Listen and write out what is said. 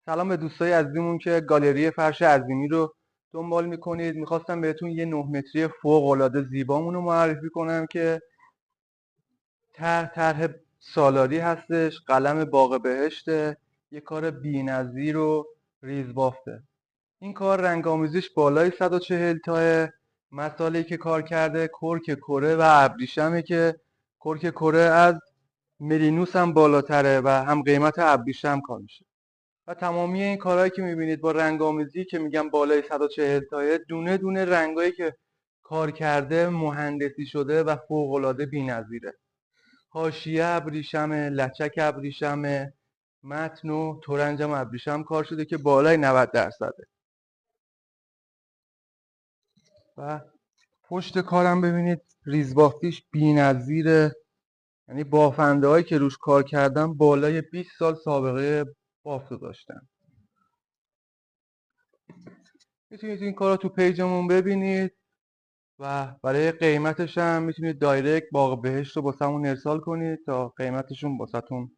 سلام به دوستای عزیزمون که گالری فرش عظیمی رو دنبال میکنید. میخواستم بهتون یه 9 متری فوق العاده زیبامون رو معرفی کنم که طرح سالاری هستش، قلم باغ بهشته، یه کار بی‌نظیر و ریزبافته. این کار رنگ آمیزیش بالای 140 تاه. مساله‌ای که کار کرده کرک کره و ابریشمه که کرک کره از ملینوس هم بالاتره و هم قیمت ابریشم کار میشه. و تمامی این کارهایی که میبینید با رنگ‌آمیزی که میگم بالای 140 تایه، دونه دونه رنگایی که کار کرده مهندسی شده و فوق‌العاده بی‌نظیره. حاشیه ابریشمه، لچک ابریشمه، متن و ترنجم ابریشم کار شده که بالای 90%. و پشت کارم ببینید ریزبافتیش بی‌نظیره. یعنی بافنده هایی که روش کار کردن بالای 20 سال سابقه بافت داشتن. میتونید این کار رو تو پیجمون ببینید و برای قیمتش هم میتونید دایرکت باغ بهشت رو واسمون ارسال کنید تا قیمتشون واسهتون